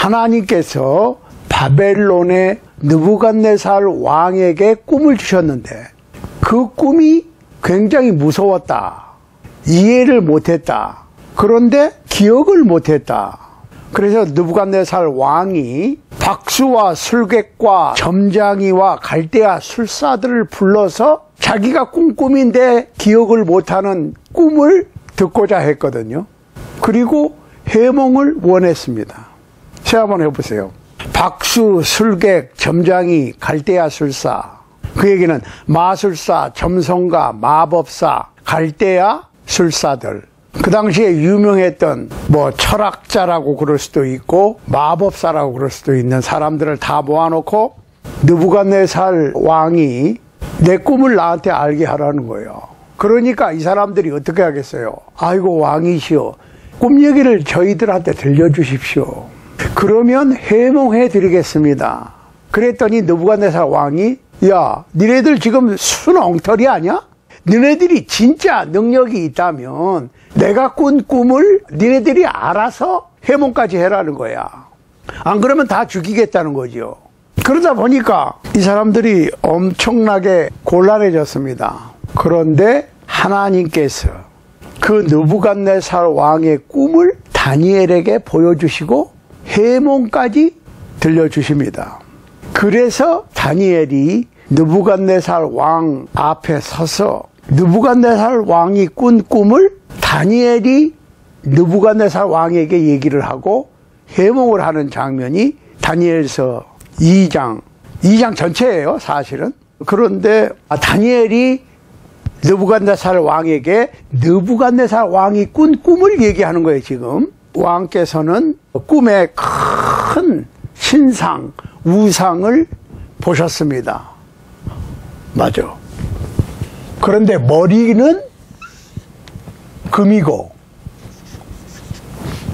하나님께서 바벨론의 느부갓네살 왕에게 꿈을 주셨는데 그 꿈이 굉장히 무서웠다. 이해를 못했다. 그런데 기억을 못했다. 그래서 느부갓네살 왕이 박수와 술객과 점장이와 갈대아 술사들을 불러서 자기가 꾼 꿈인데 기억을 못하는 꿈을 듣고자 했거든요. 그리고 해몽을 원했습니다. 세 한번 해보세요. 박수, 술객, 점장이, 갈대아 술사. 그 얘기는 마술사, 점성가, 마법사, 갈대아 술사들. 그 당시에 유명했던 철학자라고 그럴 수도 있고 마법사라고 그럴 수도 있는 사람들을 다 모아놓고 느부갓네살 왕이 내 꿈을 나한테 알게 하라는 거예요. 그러니까 이 사람들이 어떻게 하겠어요? 아이고 왕이시여, 꿈 얘기를 저희들한테 들려주십시오. 그러면 해몽해 드리겠습니다. 그랬더니 느부갓네살 왕이 야, 니네들 지금 순 엉터리 아니야? 너네들이 진짜 능력이 있다면 내가 꾼 꿈을 너네들이 알아서 해몽까지 해라는 거야. 안 그러면 다 죽이겠다는 거죠. 그러다 보니까 이 사람들이 엄청나게 곤란해졌습니다. 그런데 하나님께서 그 느부갓네살 왕의 꿈을 다니엘에게 보여주시고 해몽까지 들려주십니다. 그래서 다니엘이 느부갓네살 왕 앞에 서서 느부갓네살 왕이 꾼 꿈을 다니엘이 느부갓네살 왕에게 얘기를 하고 해몽을 하는 장면이 다니엘서 2장 전체예요, 사실은. 그런데 다니엘이 느부갓네살 왕에게 느부갓네살 왕이 꾼 꿈을 얘기하는 거예요, 지금. 왕께서는 꿈에 큰 신상, 우상을 보셨습니다. 맞아. 그런데 머리는 금이고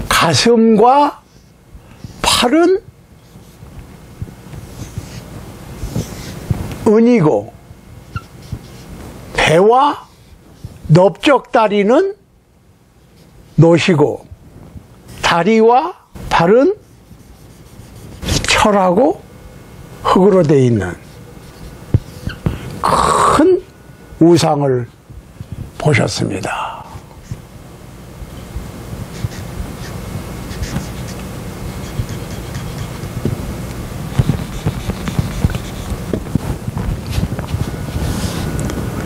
가슴과 팔은 은이고 배와 넓적다리는 노시고 다리와 발은 철하고 흙으로 되어 있는 큰 우상을 보셨습니다.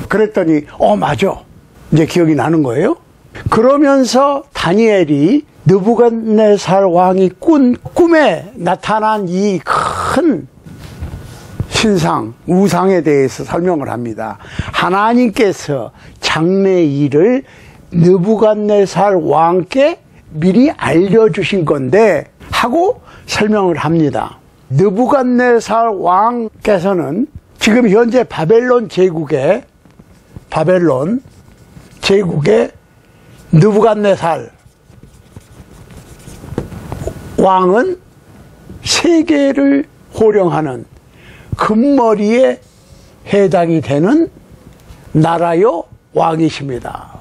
그랬더니 맞아, 이제 기억이 나는 거예요. 그러면서 다니엘이 느부갓네살 왕이 꾼 꿈에 나타난 이 큰 신상, 우상에 대해서 설명을 합니다. 하나님께서 장래일을 느부갓네살 왕께 미리 알려주신 건데 하고 설명을 합니다. 느부갓네살 왕께서는 지금 현재 바벨론 제국의 느부갓네살 왕은 세계를 호령하는 금머리에 해당이 되는 나라요 왕이십니다.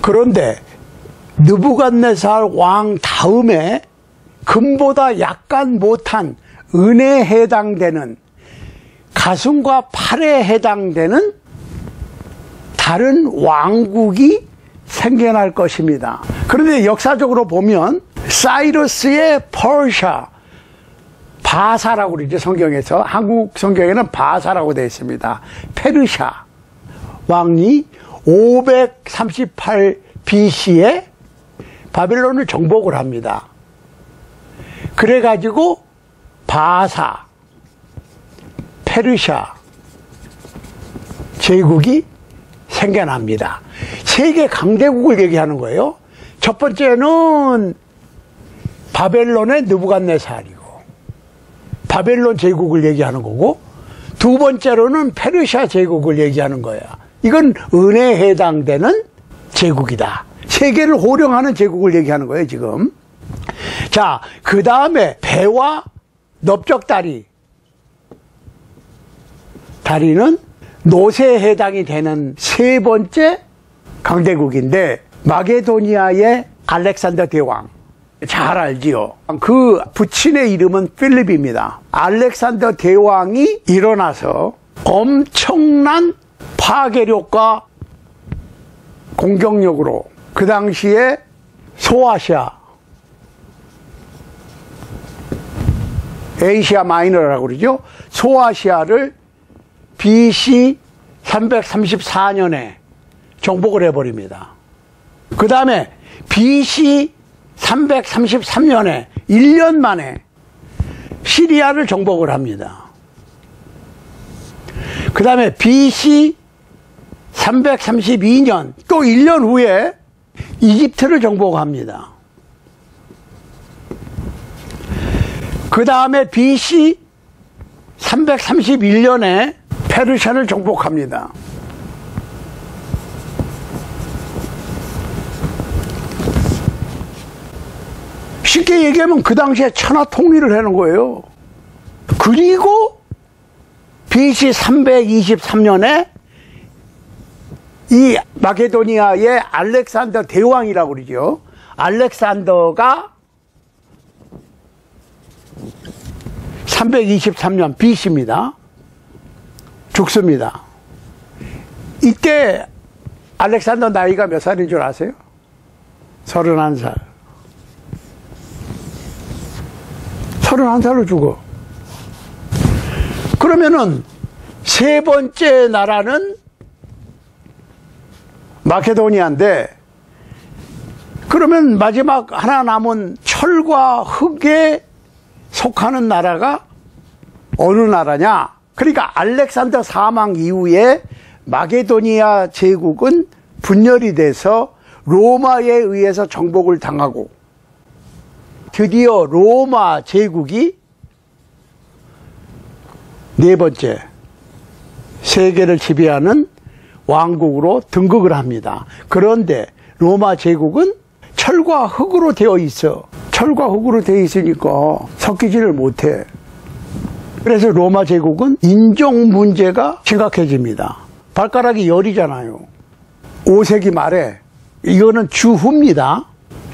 그런데 느부갓네살 왕 다음에 금보다 약간 못한 은에 해당되는 가슴과 팔에 해당되는 다른 왕국이 생겨날 것입니다. 그런데 역사적으로 보면 사이러스의 퍼시아, 바사라고 그러죠. 성경에서. 한국 성경에는 바사라고 되어 있습니다. 페르시아 왕이 538 BC에 바벨론을 정복을 합니다. 그래가지고 바사, 페르시아 제국이 생겨납니다. 세계 강대국을 얘기하는 거예요. 첫 번째는 바벨론의 느부갓네살이고 바벨론 제국을 얘기하는 거고, 두 번째로는 페르시아 제국을 얘기하는 거야. 이건 은혜에 해당되는 제국이다. 세계를 호령하는 제국을 얘기하는 거예요, 지금. 자, 그 다음에 배와 넓적다리. 다리는 노새에 해당이 되는 세 번째 강대국인데, 마게도니아의 알렉산더 대왕, 잘 알지요. 그 부친의 이름은 필립입니다. 알렉산더 대왕이 일어나서 엄청난 파괴력과 공격력으로 그 당시에 소아시아, 에이시아 마이너라고 그러죠. 소아시아를 BC 334년에 정복을 해버립니다. 그 다음에 BC 333년에 1년 만에 시리아를 정복을 합니다. 그 다음에 BC 332년 또 1년 후에 이집트를 정복합니다. 그 다음에 BC 331년에 페르시아를 정복합니다. 쉽게 얘기하면 그 당시에 천하 통일을 해놓은 거예요. 그리고 BC 323년에 이 마케도니아의 알렉산더 대왕이라고 그러죠. 알렉산더가 323년 BC입니다. 죽습니다. 이때 알렉산더 나이가 몇 살인 줄 아세요? 31살. 31살로 죽어. 그러면은 세 번째 나라는 마케도니아인데, 그러면 마지막 하나 남은 철과 흙에 속하는 나라가 어느 나라냐? 그러니까 알렉산더 사망 이후에 마케도니아 제국은 분열이 돼서 로마에 의해서 정복을 당하고, 드디어 로마 제국이 네 번째 세계를 지배하는 왕국으로 등극을 합니다. 그런데 로마 제국은 철과 흙으로 되어 있어. 철과 흙으로 되어 있으니까 섞이지를 못해. 그래서 로마 제국은 인종 문제가 심각해집니다. 발가락이 열이잖아요. 5세기 말에, 이거는 주후입니다.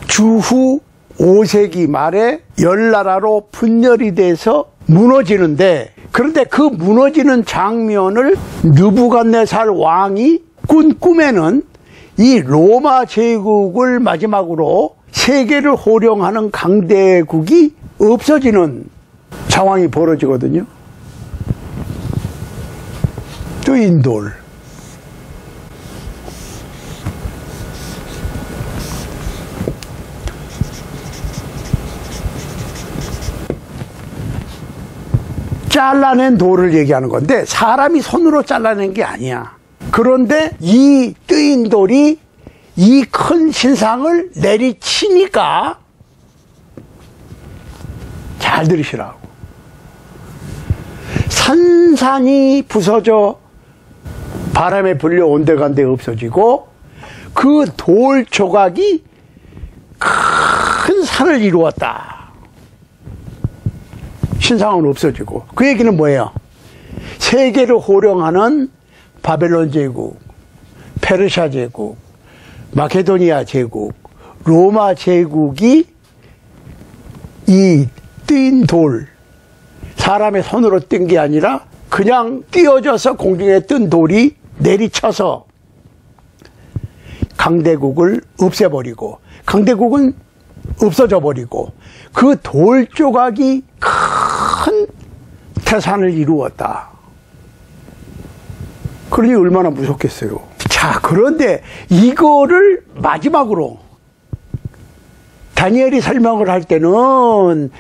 주후 5세기 말에 열나라로 분열이 돼서 무너지는데, 그런데 그 무너지는 장면을 느부갓네살 왕이 꾼 꿈에는 이 로마 제국을 마지막으로 세계를 호령하는 강대국이 없어지는 상황이 벌어지거든요. 뜨인돌. 잘라낸 돌을 얘기하는 건데, 사람이 손으로 잘라낸 게 아니야. 그런데 이 뜨인 돌이 이 큰 신상을 내리치니까, 잘 들으시라고, 산산이 부서져 바람에 불려 온데간데 없어지고, 그 돌 조각이 큰 산을 이루었다. 신상은 없어지고. 그 얘기는 뭐예요? 세계를 호령하는 바벨론 제국, 페르시아 제국, 마케도니아 제국, 로마 제국이 이 뜬 돌, 사람의 손으로 뜬 게 아니라 그냥 띄어져서 공중에 뜬 돌이 내리쳐서 강대국을 없애버리고, 강대국은 없어져 버리고, 그 돌 조각이 큰 태산을 이루었다. 그러니 얼마나 무섭겠어요. 자, 그런데 이거를 마지막으로 다니엘이 설명을 할 때는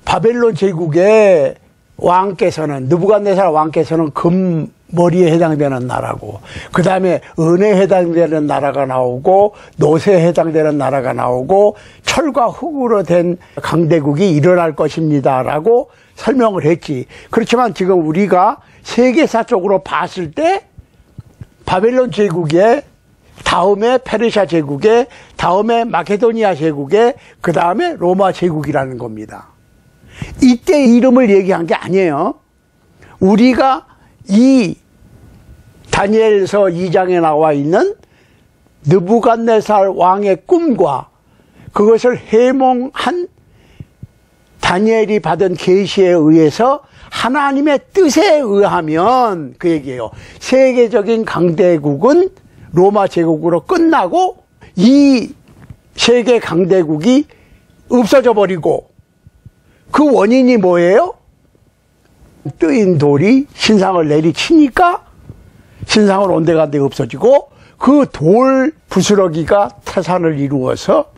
바벨론 제국의 왕께서는, 느부갓네살 왕께서는 금머리에 해당되는 나라고, 그 다음에 은혜에 해당되는 나라가 나오고, 노새에 해당되는 나라가 나오고, 철과 흙으로 된 강대국이 일어날 것입니다 라고 설명을 했지. 그렇지만 지금 우리가 세계사 쪽으로 봤을 때 바벨론 제국의 다음에 페르시아 제국의 다음에 마케도니아 제국의 그 다음에 로마 제국이라는 겁니다. 이때 이름을 얘기한 게 아니에요. 우리가 이 다니엘서 2장에 나와 있는 느부갓네살 왕의 꿈과 그것을 해몽한 다니엘이 받은 계시에 의해서 하나님의 뜻에 의하면 그 얘기예요. 세계적인 강대국은 로마 제국으로 끝나고 이 세계 강대국이 없어져 버리고 그 원인이 뭐예요? 뜨인 돌이 신상을 내리치니까 신상은 온데간데 없어지고 그 돌 부스러기가 태산을 이루어서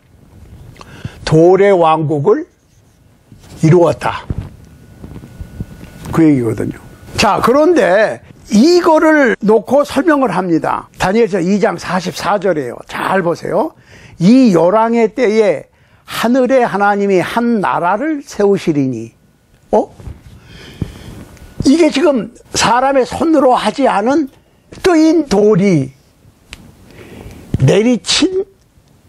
돌의 왕국을 이루었다. 그 얘기거든요. 자, 그런데 이거를 놓고 설명을 합니다. 다니엘서 2장 44절이에요. 잘 보세요. 이 열왕의 때에 하늘의 하나님이 한 나라를 세우시리니. 이게 지금 사람의 손으로 하지 않은 뜨인 돌이 내리친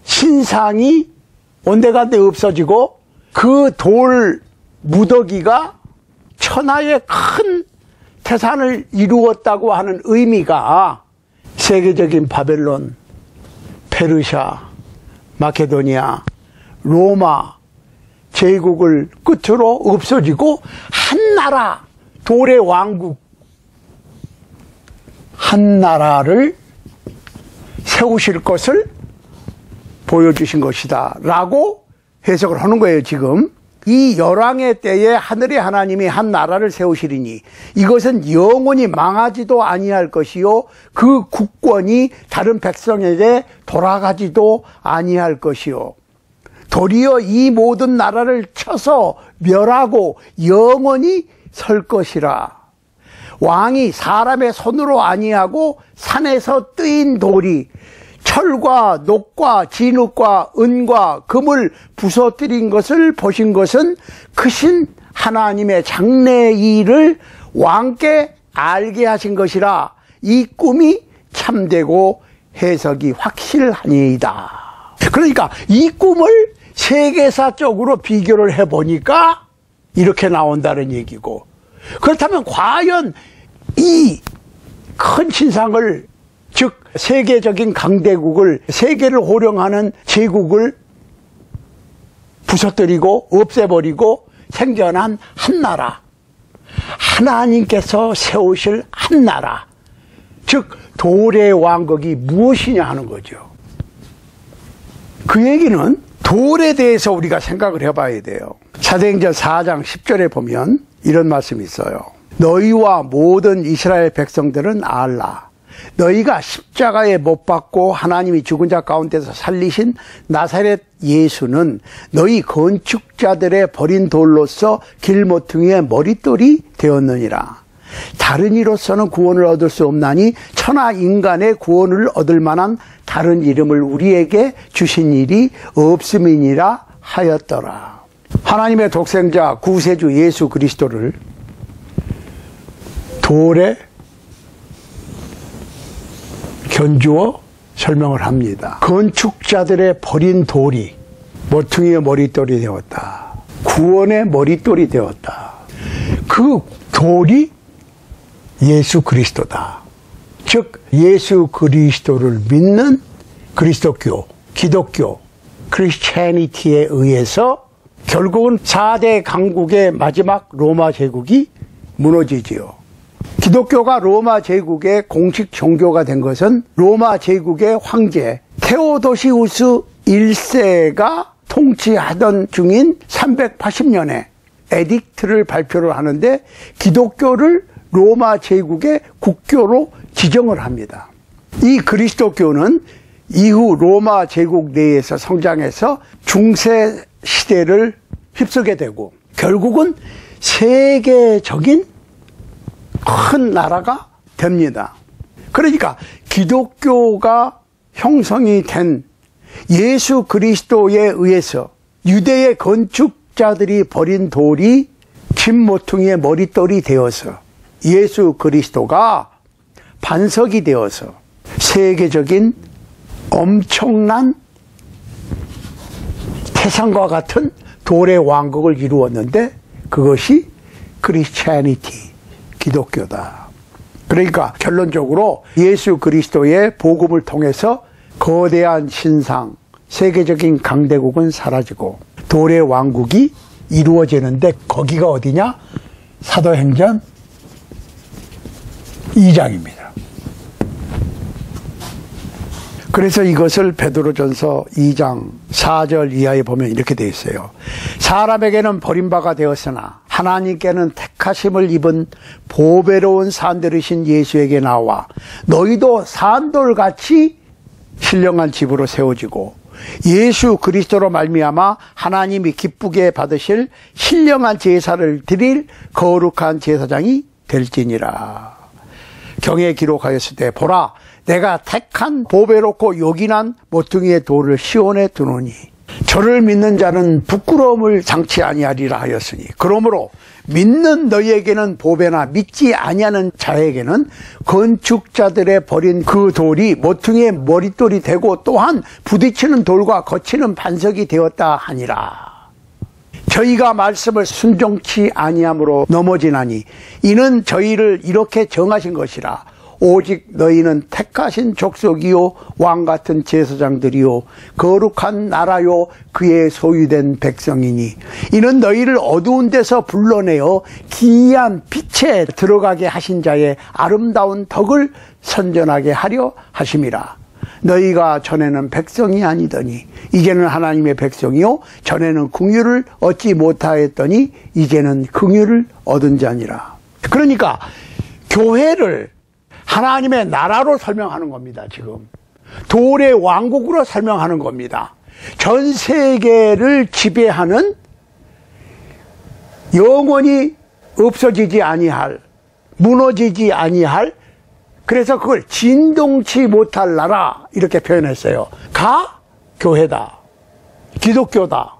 신상이 온데간데 없어지고 그 돌 무더기가 천하의 큰 태산을 이루었다고 하는 의미가 세계적인 바벨론, 페르시아, 마케도니아, 로마 제국을 끝으로 없어지고 한 나라, 돌의 왕국, 한 나라를 세우실 것을 보여주신 것이다 라고 해석을 하는 거예요. 지금 이 열왕의 때에 하늘의 하나님이 한 나라를 세우시리니 이것은 영원히 망하지도 아니할 것이요 그 국권이 다른 백성에게 돌아가지도 아니할 것이요 도리어 이 모든 나라를 쳐서 멸하고 영원히 설 것이라. 왕이 사람의 손으로 아니하고 산에서 뜨인 돌이 철과 녹과 진흙과 은과 금을 부서뜨린 것을 보신 것은 크신 하나님의 장래의 일을 왕께 알게 하신 것이라. 이 꿈이 참되고 해석이 확실하니이다. 그러니까 이 꿈을 세계사적으로 비교를 해보니까 이렇게 나온다는 얘기고, 그렇다면 과연 이 큰 신상을, 즉 세계적인 강대국을, 세계를 호령하는 제국을 부서뜨리고 없애버리고 생겨난 한 나라, 하나님께서 세우실 한 나라, 즉 돌의 왕국이 무엇이냐 하는 거죠. 그 얘기는 돌에 대해서 우리가 생각을 해봐야 돼요. 사도행전 4장 10절에 보면 이런 말씀이 있어요. 너희와 모든 이스라엘 백성들은 알라. 너희가 십자가에 못 박고 하나님이 죽은 자 가운데서 살리신 나사렛 예수는 너희 건축자들의 버린 돌로서 길모퉁이의 머릿돌이 되었느니라. 다른 이로서는 구원을 얻을 수 없나니 천하 인간의 구원을 얻을 만한 다른 이름을 우리에게 주신 일이 없음이니라 하였더라. 하나님의 독생자 구세주 예수 그리스도를 돌에 견주어 설명을 합니다. 건축자들의 버린 돌이 모퉁이의 머릿돌이 되었다. 구원의 머릿돌이 되었다. 그 돌이 예수 그리스도다. 즉 예수 그리스도를 믿는 그리스도교, 기독교, 크리스찬니티에 의해서 결국은 4대 강국의 마지막 로마 제국이 무너지지요. 기독교가 로마 제국의 공식 종교가 된 것은 로마 제국의 황제 테오도시우스 1세가 통치하던 중인 380년에 에딕트를 발표를 하는데 기독교를 로마 제국의 국교로 지정을 합니다. 이 그리스도교는 이후 로마 제국 내에서 성장해서 중세 시대를 휩쓰게 되고 결국은 세계적인 큰 나라가 됩니다. 그러니까 기독교가 형성이 된 예수 그리스도에 의해서 유대의 건축자들이 버린 돌이 진모퉁이의 머릿돌이 되어서 예수 그리스도가 반석이 되어서 세계적인 엄청난 태산과 같은 돌의 왕국을 이루었는데 그것이 크리스찬니티, 기독교다. 그러니까 결론적으로 예수 그리스도의 복음을 통해서 거대한 신상, 세계적인 강대국은 사라지고 돌의 왕국이 이루어지는데 거기가 어디냐? 사도행전 2장입니다. 그래서 이것을 베드로전서 2장 4절 이하에 보면 이렇게 되어 있어요. 사람에게는 버림바가 되었으나 하나님께는 택하심을 입은 보배로운 산들이신 예수에게 나와 너희도 산돌같이 신령한 집으로 세워지고 예수 그리스도로 말미암아 하나님이 기쁘게 받으실 신령한 제사를 드릴 거룩한 제사장이 될지니라. 경에 기록하였을 때 보라 내가 택한 보배롭고 요긴한 모퉁이의 돌을 시온에 두노니 저를 믿는 자는 부끄러움을 당치 아니하리라 하였으니 그러므로 믿는 너희에게는 보배나 믿지 아니하는 자에게는 건축자들의 버린 그 돌이 모퉁이의 머릿돌이 되고 또한 부딪히는 돌과 거치는 반석이 되었다 하니라. 저희가 말씀을 순종치 아니함으로 넘어지나니 이는 저희를 이렇게 정하신 것이라. 오직 너희는 택하신 족속이요 왕같은 제사장들이요 거룩한 나라요 그의 소유된 백성이니 이는 너희를 어두운 데서 불러내어 기이한 빛에 들어가게 하신 자의 아름다운 덕을 선전하게 하려 하심이라. 너희가 전에는 백성이 아니더니 이제는 하나님의 백성이요 전에는 긍휼을 얻지 못하였더니 이제는 긍휼을 얻은 자니라. 그러니까 교회를 하나님의 나라로 설명하는 겁니다. 지금 돌의 왕국으로 설명하는 겁니다. 전 세계를 지배하는 영원히 없어지지 아니할, 무너지지 아니할, 그래서 그걸 진동치 못할 나라 이렇게 표현했어요. 가 교회다, 기독교다.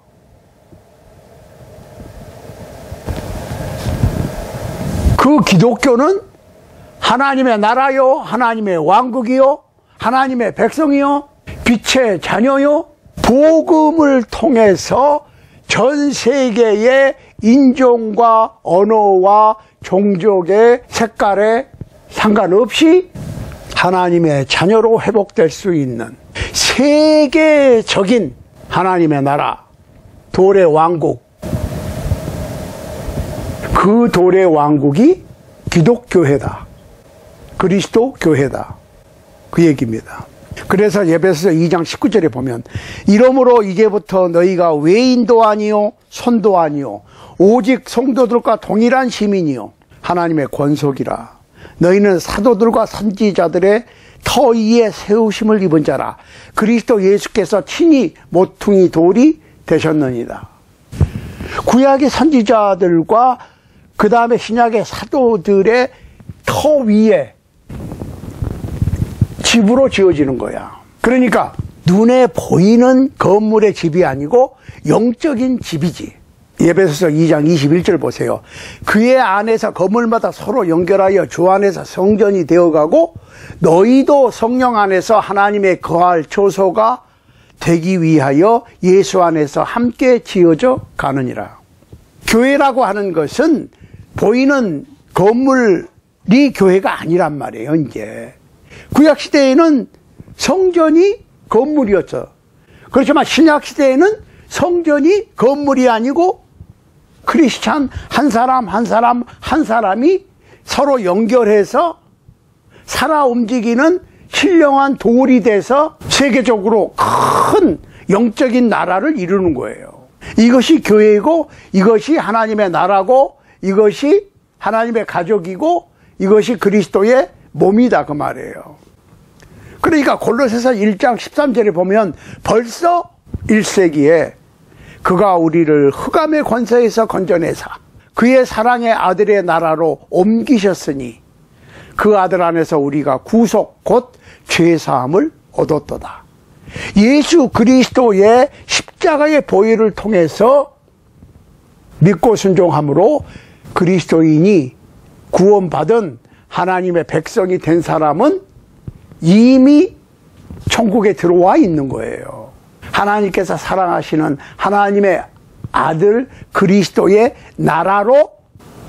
그 기독교는 하나님의 나라요, 하나님의 왕국이요, 하나님의 백성이요, 빛의 자녀요, 복음을 통해서 전 세계의 인종과 언어와 종족의 색깔에 상관없이 하나님의 자녀로 회복될 수 있는 세계적인 하나님의 나라, 돌의 왕국, 그 돌의 왕국이 기독교회다. 그리스도 교회다. 그 얘기입니다. 그래서 에베소서 2장 19절에 보면 이러므로 이제부터 너희가 외인도 아니요 손도 아니요 오직 성도들과 동일한 시민이요 하나님의 권속이라. 너희는 사도들과 선지자들의 터 위에 세우심을 입은 자라. 그리스도 예수께서 친히 모퉁이 돌이 되셨느니라. 구약의 선지자들과 그 다음에 신약의 사도들의 터 위에 집으로 지어지는 거야. 그러니까 눈에 보이는 건물의 집이 아니고 영적인 집이지. 에베소서 2장 21절 보세요. 그의 안에서 건물마다 서로 연결하여 주 안에서 성전이 되어가고 너희도 성령 안에서 하나님의 거할 초소가 되기 위하여 예수 안에서 함께 지어져 가느니라. 교회라고 하는 것은 보이는 건물이 교회가 아니란 말이에요. 이제 구약시대에는 성전이 건물이었죠. 그렇지만 신약시대에는 성전이 건물이 아니고 크리스찬 한 사람 한 사람 한 사람이 서로 연결해서 살아 움직이는 신령한 돌이 돼서 세계적으로 큰 영적인 나라를 이루는 거예요. 이것이 교회이고 이것이 하나님의 나라고 이것이 하나님의 가족이고 이것이 그리스도의 몸이다 그 말이에요. 그러니까 골로새서 1장 13절에 보면 벌써 1세기에 그가 우리를 흑암의 권세에서 건져내사 그의 사랑의 아들의 나라로 옮기셨으니 그 아들 안에서 우리가 구속 곧 죄사함을 얻었도다. 예수 그리스도의 십자가의 보혈을 통해서 믿고 순종함으로 그리스도인이 구원받은 하나님의 백성이 된 사람은 이미 천국에 들어와 있는 거예요. 하나님께서 사랑하시는 하나님의 아들 그리스도의 나라로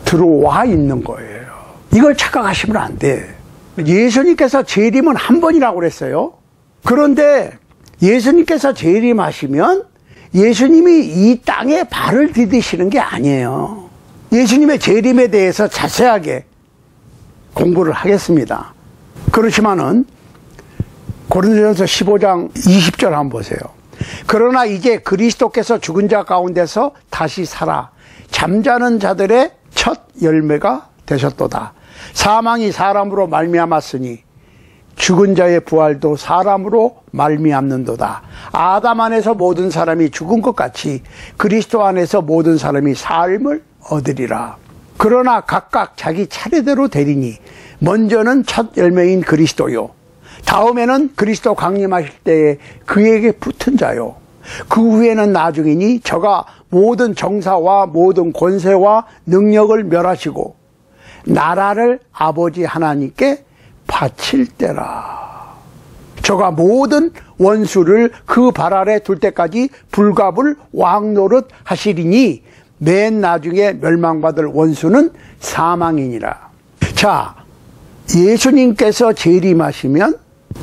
들어와 있는 거예요. 이걸 착각하시면 안 돼. 예수님께서 재림은 한 번이라고 그랬어요. 그런데 예수님께서 재림하시면 예수님이 이 땅에 발을 디디시는 게 아니에요. 예수님의 재림에 대해서 자세하게 공부를 하겠습니다. 그렇지만은 고린도전서 15장 20절 한번 보세요. 그러나 이제 그리스도께서 죽은 자 가운데서 다시 살아 잠자는 자들의 첫 열매가 되셨도다. 사망이 사람으로 말미암았으니 죽은 자의 부활도 사람으로 말미암는도다. 아담 안에서 모든 사람이 죽은 것 같이 그리스도 안에서 모든 사람이 삶을 얻으리라. 그러나 각각 자기 차례대로 되리니 먼저는 첫 열매인 그리스도요, 다음에는 그리스도 강림하실 때에 그에게 붙은 자요, 그 후에는 나중이니 저가 모든 정사와 모든 권세와 능력을 멸하시고 나라를 아버지 하나님께 바칠 때라. 저가 모든 원수를 그 발 아래 둘 때까지 불갑을 왕노릇 하시리니 맨 나중에 멸망받을 원수는 사망이니라. 자, 예수님께서 재림하시면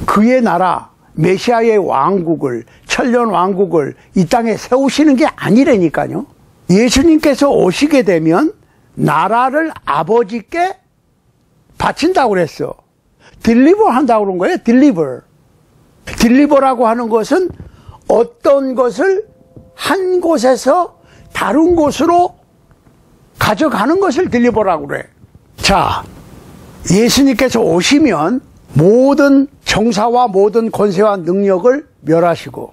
그의 나라 메시아의 왕국을, 천년 왕국을 이 땅에 세우시는 게 아니라니까요. 예수님께서 오시게 되면 나라를 아버지께 바친다고 그랬어. 딜리버 한다고 그런 거예요. 딜리버. 딜리버라고 하는 것은 어떤 것을 한 곳에서 다른 곳으로 가져가는 것을 딜리버라고 그래. 자, 예수님께서 오시면 모든 정사와 모든 권세와 능력을 멸하시고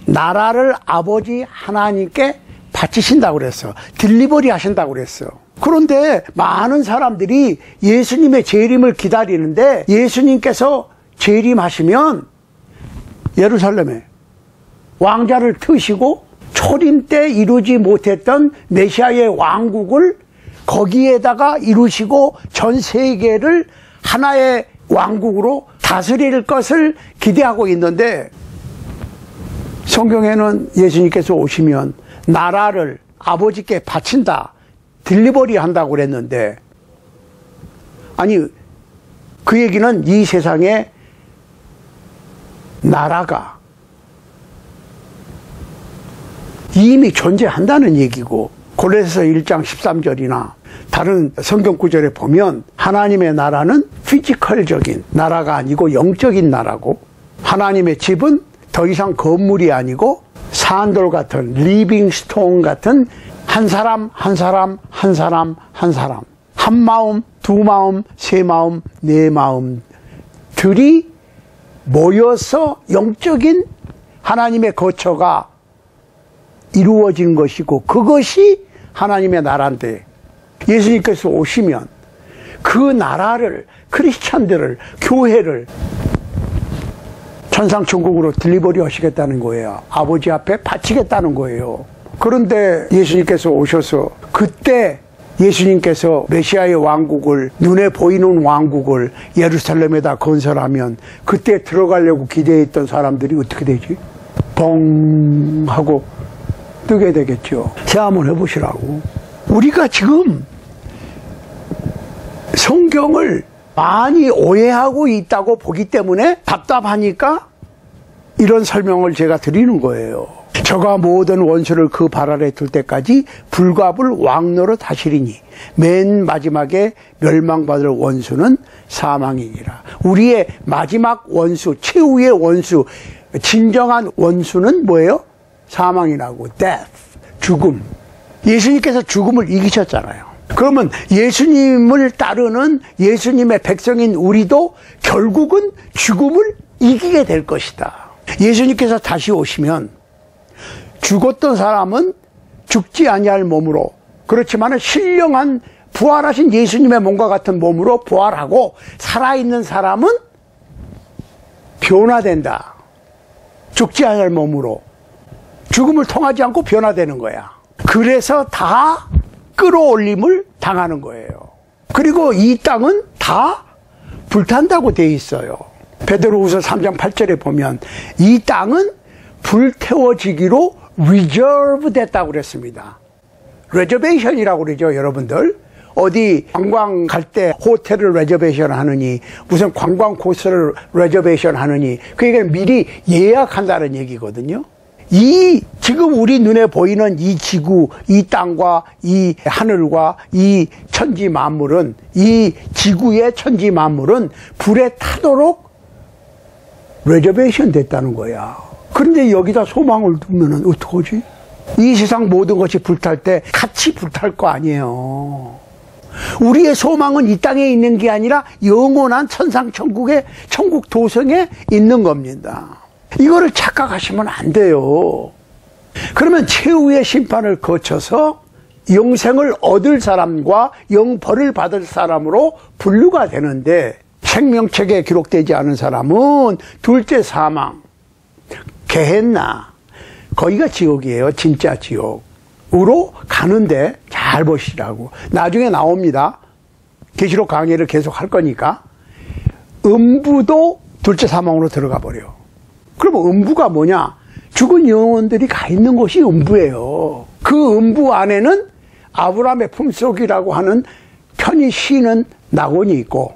나라를 아버지 하나님께 바치신다고 그랬어. 딜리버리 하신다고 그랬어. 그런데 많은 사람들이 예수님의 재림을 기다리는데 예수님께서 재림하시면 예루살렘에 왕자를 트시고 초림 때 이루지 못했던 메시아의 왕국을 거기에다가 이루시고 전 세계를 하나의 왕국으로 다스릴 것을 기대하고 있는데, 성경에는 예수님께서 오시면 나라를 아버지께 바친다, 딜리버리 한다고 그랬는데, 아니 그 얘기는 이 세상에 나라가 이미 존재한다는 얘기고, 고린도서 1장 13절이나 다른 성경 구절에 보면 하나님의 나라는 피지컬적인 나라가 아니고 영적인 나라고, 하나님의 집은 더 이상 건물이 아니고 산돌 같은 리빙 스톤 같은 한 사람 한 사람 한 사람 한 사람, 한 마음, 두 마음, 세 마음, 네 마음들이 모여서 영적인 하나님의 거처가 이루어진 것이고, 그것이 하나님의 나라인데, 예수님께서 오시면 그 나라를, 크리스찬들을, 교회를 천상천국으로 딜리버리 하시겠다는 거예요. 아버지 앞에 바치겠다는 거예요. 그런데 예수님께서 오셔서 그때 예수님께서 메시아의 왕국을, 눈에 보이는 왕국을 예루살렘에다 건설하면 그때 들어가려고 기대했던 사람들이 어떻게 되지? 뻥 하고 뜨게 되겠죠. 생각 한번 해보시라고. 우리가 지금 성경을 많이 오해하고 있다고 보기 때문에 답답하니까 이런 설명을 제가 드리는 거예요. 저가 모든 원수를 그 발 아래 둘 때까지 불갑을 왕노릇 하시리니 맨 마지막에 멸망받을 원수는 사망이니라. 우리의 마지막 원수, 최후의 원수, 진정한 원수는 뭐예요? 사망이라고. death, 죽음. 예수님께서 죽음을 이기셨잖아요. 그러면 예수님을 따르는 예수님의 백성인 우리도 결국은 죽음을 이기게 될 것이다. 예수님께서 다시 오시면 죽었던 사람은 죽지 아니할 몸으로, 그렇지만 신령한 부활하신 예수님의 몸과 같은 몸으로 부활하고, 살아있는 사람은 변화된다. 죽지 아니할 몸으로 죽음을 통하지 않고 변화되는 거야. 그래서 다 끌어올림을 당하는 거예요. 그리고 이 땅은 다 불탄다고 돼 있어요. 베드로후서 3장 8절에 보면 이 땅은 불태워지기로 리저브 됐다고 그랬습니다. 레저베이션이라고 그러죠, 여러분들. 어디 관광 갈 때 호텔을 레저베이션 하느니 무슨 관광 코스를 레저베이션 하느니 그게 미리 예약한다는 얘기거든요. 이 지금 우리 눈에 보이는 이 지구, 이 땅과 이 하늘과 이 천지 만물은 이 지구의 천지 만물은 불에 타도록 레저베이션 됐다는 거야. 그런데 여기다 소망을 두면은 어떡하지? 이 세상 모든 것이 불탈 때 같이 불탈 거 아니에요. 우리의 소망은 이 땅에 있는 게 아니라 영원한 천상천국의 천국 도성에 있는 겁니다. 이거를 착각하시면 안 돼요. 그러면 최후의 심판을 거쳐서 영생을 얻을 사람과 영벌을 받을 사람으로 분류가 되는데 생명책에 기록되지 않은 사람은 둘째 사망, 게헨나, 거기가 지옥이에요. 진짜 지옥으로 가는데 잘 보시라고. 나중에 나옵니다. 계시록 강의를 계속 할 거니까. 음부도 둘째 사망으로 들어가 버려. 그러면 음부가 뭐냐? 죽은 영혼들이 가 있는 곳이 음부예요. 그 음부 안에는 아브라함의 품속이라고 하는 편히 쉬는 낙원이 있고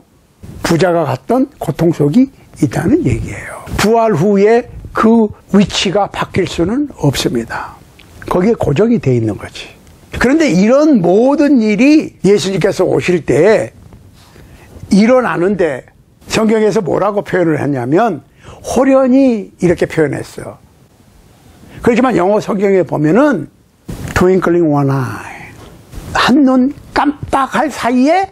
부자가 갔던 고통 속이 있다는 얘기예요. 부활 후에 그 위치가 바뀔 수는 없습니다. 거기에 고정이 돼 있는 거지. 그런데 이런 모든 일이 예수님께서 오실 때 일어나는데 성경에서 뭐라고 표현을 했냐면 호련히 이렇게 표현했어요. 그렇지만 영어 성경에 보면은 twinkling one eye, 한눈 깜빡할 사이에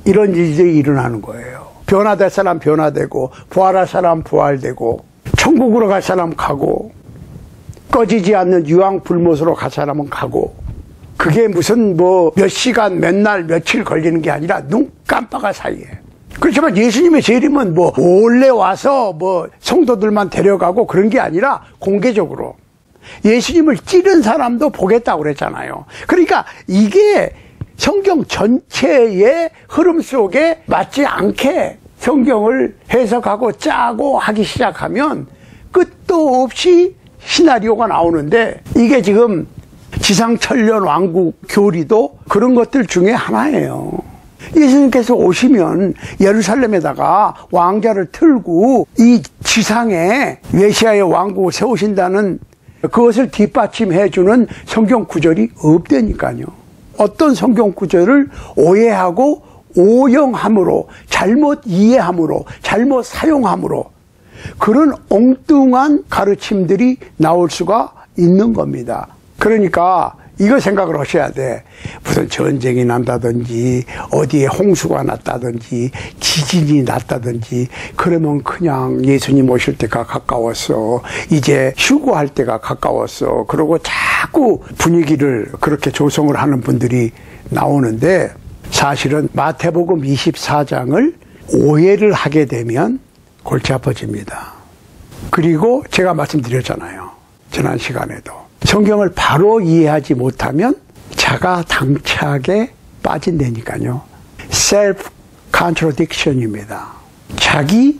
이런 일들이 일어나는 거예요. 변화될 사람 변화되고 부활할 사람 부활되고 천국으로 갈 사람 가고 꺼지지 않는 유황 불못으로 갈 사람은 가고 그게 무슨 뭐 몇 시간 몇 날 며칠 걸리는 게 아니라 눈 깜빡할 사이에. 그렇지만 예수님의 재림은 뭐 몰래 와서 뭐 성도들만 데려가고 그런 게 아니라 공개적으로 예수님을 찌른 사람도 보겠다고 그랬잖아요. 그러니까 이게 성경 전체의 흐름 속에 맞지 않게 성경을 해석하고 짜고 하기 시작하면 끝도 없이 시나리오가 나오는데 이게 지금 지상천년 왕국 교리도 그런 것들 중에 하나예요. 예수님께서 오시면 예루살렘에다가 왕자를 틀고 이 지상에 메시아의 왕국을 세우신다는 그것을 뒷받침해주는 성경 구절이 없다니까요. 어떤 성경 구절을 오해하고 오용함으로 잘못 이해함으로 잘못 사용함으로 그런 엉뚱한 가르침들이 나올 수가 있는 겁니다. 그러니까 이거 생각을 하셔야 돼. 무슨 전쟁이 난다든지 어디에 홍수가 났다든지 지진이 났다든지 그러면 그냥 예수님 오실 때가 가까웠어. 이제 휴거할 때가 가까웠어. 그러고 자꾸 분위기를 그렇게 조성을 하는 분들이 나오는데 사실은 마태복음 24장을 오해를 하게 되면 골치 아파집니다. 그리고 제가 말씀드렸잖아요. 지난 시간에도. 성경을 바로 이해하지 못하면 자가 당착에 빠진다니까요. self contradiction입니다. 자기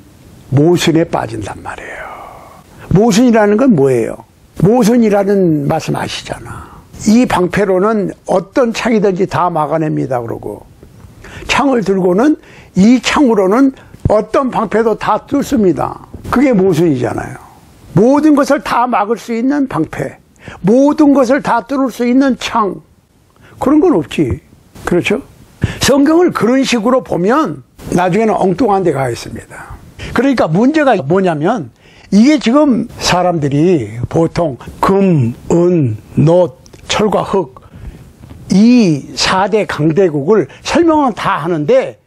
모순에 빠진단 말이에요. 모순이라는 건 뭐예요? 모순이라는 말씀 아시잖아. 이 방패로는 어떤 창이든지 다 막아냅니다. 그러고 창을 들고는 이 창으로는 어떤 방패도 다 뚫습니다. 그게 모순이잖아요. 모든 것을 다 막을 수 있는 방패, 모든 것을 다 뚫을 수 있는 창, 그런 건 없지. 그렇죠? 성경을 그런 식으로 보면 나중에는 엉뚱한 데 가 있습니다. 그러니까 문제가 뭐냐면 이게 지금 사람들이 보통 금, 은, 놋, 철과 흙 이 4대 강대국을 설명은 다 하는데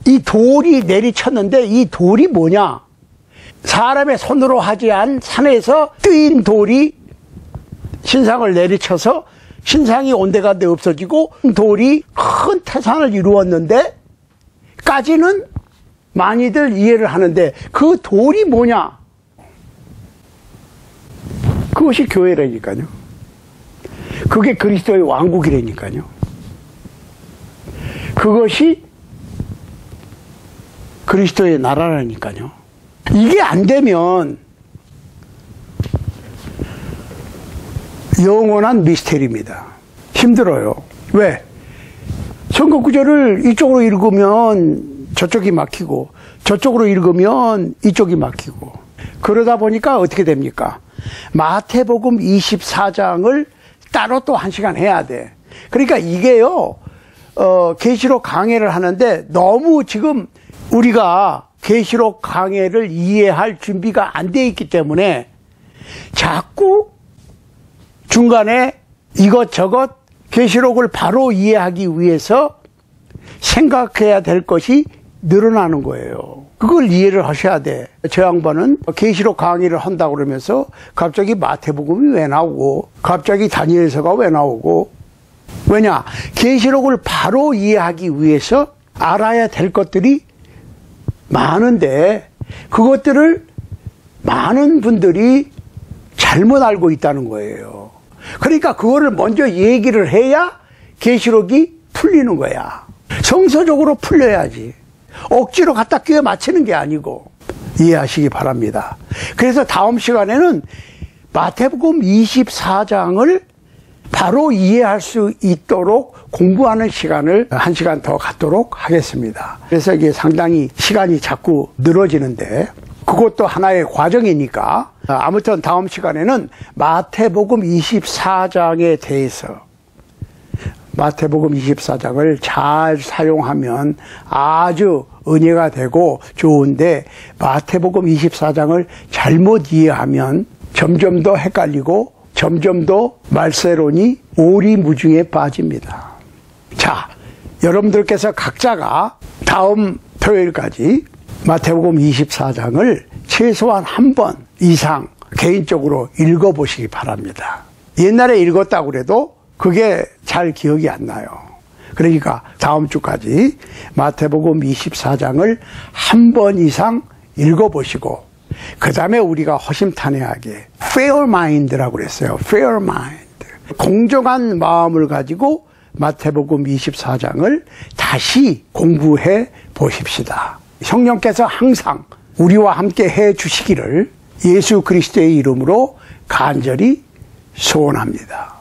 이 돌이 내리쳤는데 이 돌이 뭐냐? 사람의 손으로 하지 않은 산에서 뜨인 돌이 신상을 내리쳐서 신상이 온데간데 없어지고 돌이 큰 태산을 이루었는데 까지는 많이들 이해를 하는데 그 돌이 뭐냐? 그것이 교회라니까요. 그게 그리스도의 왕국이라니까요. 그것이 그리스도의 나라라니까요. 이게 안 되면 영원한 미스테리입니다. 힘들어요. 왜? 선거 구절을 이쪽으로 읽으면 저쪽이 막히고 저쪽으로 읽으면 이쪽이 막히고 그러다 보니까 어떻게 됩니까? 마태복음 24장을 따로 또 1시간 해야 돼. 그러니까 이게요, 계시록 강해를 하는데 너무 지금 우리가 계시록 강해를 이해할 준비가 안 돼 있기 때문에 자꾸 중간에 이것저것 계시록을 바로 이해하기 위해서 생각해야 될 것이 늘어나는 거예요. 그걸 이해를 하셔야 돼. 저 양반은 계시록 강의를 한다고 그러면서 갑자기 마태복음이 왜 나오고 갑자기 다니엘서가 왜 나오고, 왜냐? 계시록을 바로 이해하기 위해서 알아야 될 것들이 많은데 그것들을 많은 분들이 잘못 알고 있다는 거예요. 그러니까 그거를 먼저 얘기를 해야 계시록이 풀리는 거야. 성서적으로 풀려야지. 억지로 갖다 끼워 맞추는 게 아니고 이해하시기 바랍니다. 그래서 다음 시간에는 마태복음 24장을 바로 이해할 수 있도록 공부하는 시간을 1시간 더 갖도록 하겠습니다. 그래서 이게 상당히 시간이 자꾸 늘어지는데 그것도 하나의 과정이니까 아무튼 다음 시간에는 마태복음 24장에 대해서 마태복음 24장을 잘 사용하면 아주 은혜가 되고 좋은데 마태복음 24장을 잘못 이해하면 점점 더 헷갈리고 점점 더 말세론이 오리무중에 빠집니다. 자, 여러분들께서 각자가 다음 토요일까지 마태복음 24장을 최소한 한 번 이상 개인적으로 읽어보시기 바랍니다. 옛날에 읽었다고 그래도 그게 잘 기억이 안 나요. 그러니까 다음 주까지 마태복음 24장을 한 번 이상 읽어보시고 그 다음에 우리가 허심탄회하게 fair mind라고 그랬어요. fair mind. 공정한 마음을 가지고 마태복음 24장을 다시 공부해 보십시다. 성령께서 항상 우리와 함께 해 주시기를 예수 그리스도의 이름으로 간절히 소원합니다.